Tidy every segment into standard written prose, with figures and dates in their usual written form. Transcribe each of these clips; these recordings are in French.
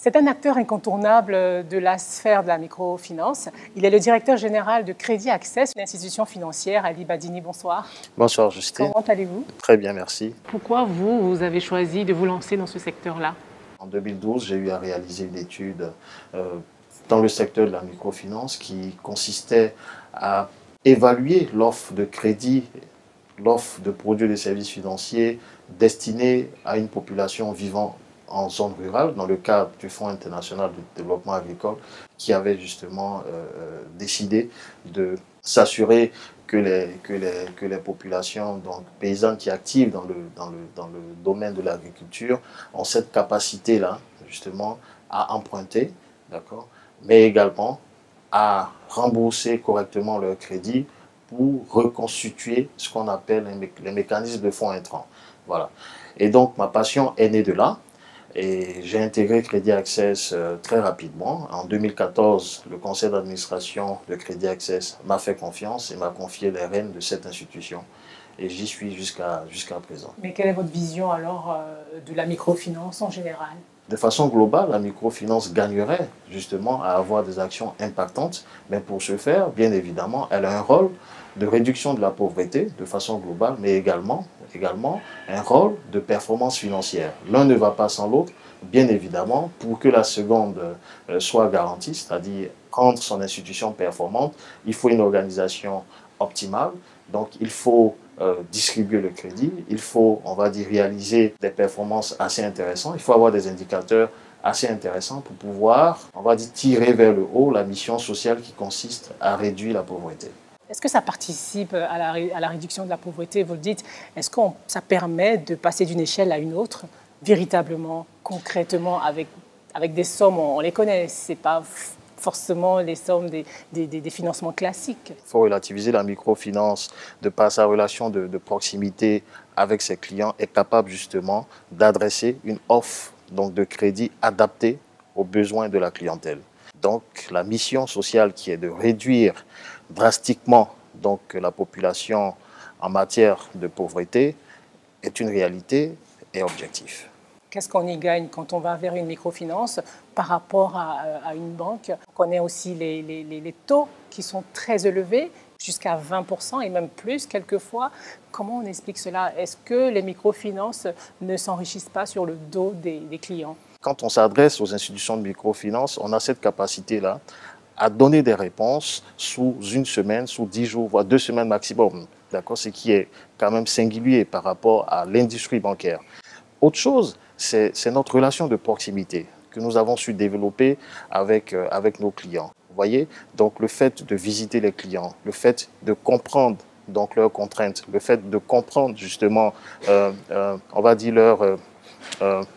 C'est un acteur incontournable de la sphère de la microfinance. Il est le directeur général de Crédit Access, une institution financière. Ali Badini, bonsoir. Bonsoir Justine. Comment allez-vous? Très bien, merci. Pourquoi vous avez choisi de vous lancer dans ce secteur-là? En 2012, j'ai eu à réaliser une étude dans le secteur de la microfinance qui consistait à évaluer l'offre de crédit, l'offre de produits et de services financiers destinés à une population vivant en zone rurale, dans le cadre du Fonds international de développement agricole, qui avait justement décidé de s'assurer que les populations donc, paysannes qui activent dans le domaine de l'agriculture ont cette capacité-là, justement, à emprunter, d'accord, mais également à rembourser correctement leur crédit pour reconstituer ce qu'on appelle les mécanismes de fonds intrants. Voilà. Et donc, ma passion est née de là. Et j'ai intégré Crédit Access très rapidement. En 2014, le conseil d'administration de Crédit Access m'a fait confiance et m'a confié les rênes de cette institution. Et j'y suis jusqu'à présent. Mais quelle est votre vision alors de la microfinance en général? De façon globale, la microfinance gagnerait justement à avoir des actions impactantes. Mais pour ce faire, bien évidemment, elle a un rôle de réduction de la pauvreté de façon globale, mais également un rôle de performance financière. L'un ne va pas sans l'autre, bien évidemment, pour que la seconde soit garantie, c'est-à-dire rendre son institution performante, il faut une organisation optimale. Donc, il faut distribuer le crédit, il faut, on va dire, réaliser des performances assez intéressantes, il faut avoir des indicateurs assez intéressants pour pouvoir, on va dire, tirer vers le haut la mission sociale qui consiste à réduire la pauvreté. Est-ce que ça participe à la réduction de la pauvreté? Vous le dites, est-ce que ça permet de passer d'une échelle à une autre, véritablement, concrètement, avec des sommes, on les connaît, ce n'est pas forcément les sommes des financements classiques. Il faut relativiser la microfinance de par sa relation de proximité avec ses clients, est capable justement d'adresser une offre donc, de crédit adaptée aux besoins de la clientèle. Donc la mission sociale qui est de réduire drastiquement donc, la population en matière de pauvreté est une réalité et objectif. Qu'est-ce qu'on y gagne quand on va vers une microfinance par rapport à une banque? On connaît aussi les taux qui sont très élevés, jusqu'à 20% et même plus quelquefois. Comment on explique cela? Est-ce que les microfinances ne s'enrichissent pas sur le dos des clients? Quand on s'adresse aux institutions de microfinance, on a cette capacité-là à donner des réponses sous une semaine, sous 10 jours, voire 2 semaines maximum. D'accord? Ce qui est quand même singulier par rapport à l'industrie bancaire. Autre chose, c'est notre relation de proximité que nous avons su développer avec nos clients. Vous voyez? Donc le fait de visiter les clients, le fait de comprendre donc, leurs contraintes, le fait de comprendre justement, on va dire,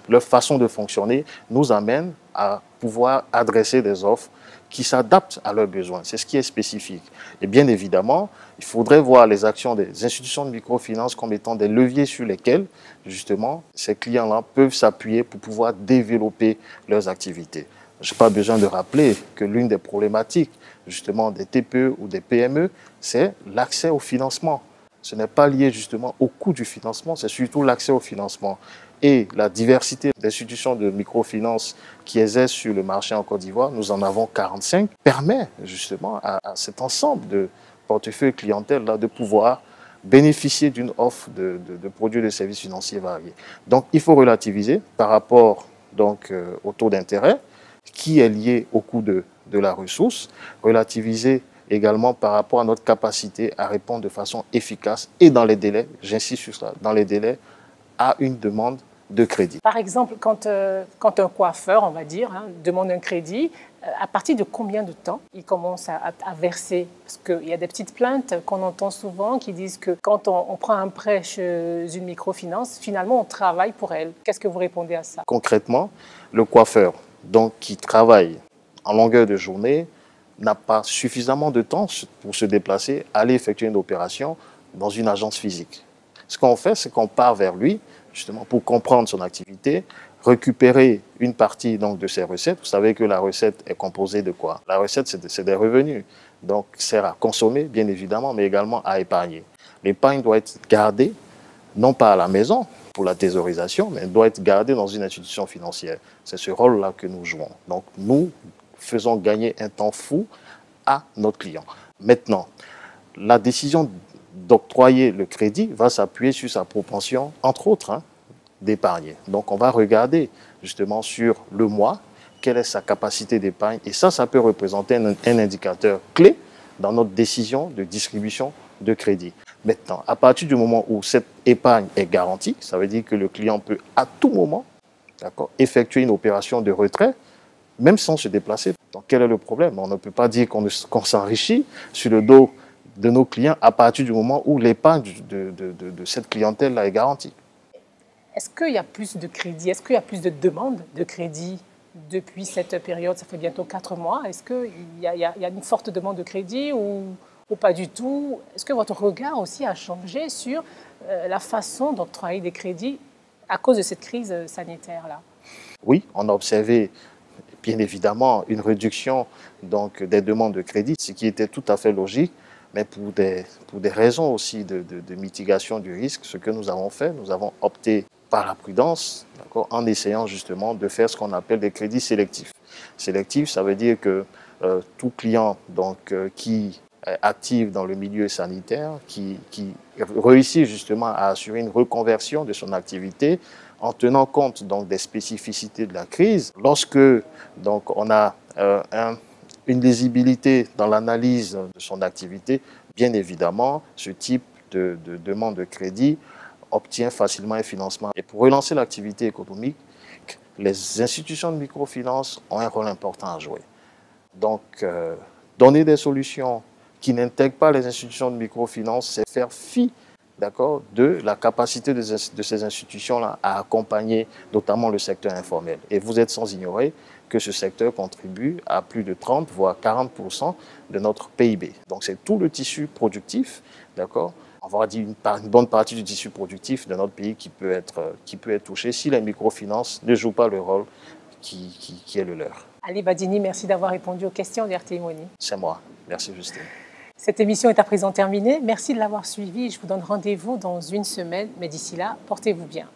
leur façon de fonctionner nous amène à pouvoir adresser des offres qui s'adaptent à leurs besoins. C'est ce qui est spécifique. Et bien évidemment, il faudrait voir les actions des institutions de microfinance comme étant des leviers sur lesquels, justement, ces clients-là peuvent s'appuyer pour pouvoir développer leurs activités. Je n'ai pas besoin de rappeler que l'une des problématiques, justement, des TPE ou des PME, c'est l'accès au financement. Ce n'est pas lié justement au coût du financement, c'est surtout l'accès au financement. Et la diversité d'institutions de microfinance qui exercent sur le marché en Côte d'Ivoire, nous en avons 45, permet justement à cet ensemble de portefeuilles clientèle-là de pouvoir bénéficier d'une offre de produits et de services financiers variés. Donc il faut relativiser par rapport donc, au taux d'intérêt qui est lié au coût de la ressource, relativiser également par rapport à notre capacité à répondre de façon efficace et dans les délais, j'insiste sur ça, dans les délais à une demande de crédit. Par exemple, quand un coiffeur, on va dire, demande un crédit, à partir de combien de temps il commence à verser? Parce qu'il y a des petites plaintes qu'on entend souvent qui disent que quand on prend un prêt chez une microfinance, finalement on travaille pour elle. Qu'est-ce que vous répondez à ça? Concrètement, le coiffeur donc, qui travaille en longueur de journée n'a pas suffisamment de temps pour se déplacer, aller effectuer une opération dans une agence physique. Ce qu'on fait, c'est qu'on part vers lui, justement, pour comprendre son activité, récupérer une partie donc, de ses recettes. Vous savez que la recette est composée de quoi? La recette, c'est des revenus. Donc, sert à consommer, bien évidemment, mais également à épargner. L'épargne doit être gardée non pas à la maison pour la thésaurisation, mais doit être gardé dans une institution financière. C'est ce rôle-là que nous jouons. Donc nous faisons gagner un temps fou à notre client. Maintenant, la décision d'octroyer le crédit va s'appuyer sur sa propension, entre autres, d'épargner. Donc on va regarder justement sur le mois, quelle est sa capacité d'épargne. Et ça peut représenter un indicateur clé dans notre décision de distribution de crédit. Maintenant, à partir du moment où cette épargne est garantie, ça veut dire que le client peut à tout moment effectuer une opération de retrait, même sans se déplacer. Donc quel est le problème? On ne peut pas dire qu'on s'enrichit sur le dos de nos clients à partir du moment où l'épargne de cette clientèle-là est garantie. Est-ce qu'il y a plus de crédit? Est-ce qu'il y a plus de demandes de crédit depuis cette période? Ça fait bientôt 4 mois. Est-ce qu'il y a une forte demande de crédit ou pas du tout? Est-ce que votre regard aussi a changé sur la façon d'octroyer des crédits à cause de cette crise sanitaire-là? Oui, on a observé bien évidemment une réduction donc, des demandes de crédit, ce qui était tout à fait logique, mais pour des raisons aussi de mitigation du risque, ce que nous avons fait, nous avons opté par la prudence, en essayant justement de faire ce qu'on appelle des crédits sélectifs. Sélectif, ça veut dire que tout client donc, qui est actif dans le milieu sanitaire, qui réussit justement à assurer une reconversion de son activité en tenant compte donc, des spécificités de la crise. Lorsque donc, on a une lisibilité dans l'analyse de son activité, bien évidemment, ce type de demande de crédit obtient facilement un financement. Et pour relancer l'activité économique, les institutions de microfinance ont un rôle important à jouer. Donc, donner des solutions qui n'intègrent pas les institutions de microfinance, c'est faire fi de la capacité de ces institutions-là à accompagner notamment le secteur informel. Et vous êtes sans ignorer que ce secteur contribue à plus de 30 voire 40% de notre PIB. Donc c'est tout le tissu productif, on va dire une bonne partie du tissu productif de notre pays qui peut être touché si les microfinances ne jouent pas le rôle qui est le leur. Ali Badini, merci d'avoir répondu aux questions d'RTI Money. C'est moi. Merci Justine. Cette émission est à présent terminée. Merci de l'avoir suivie. Je vous donne rendez-vous dans une semaine. Mais d'ici là, portez-vous bien.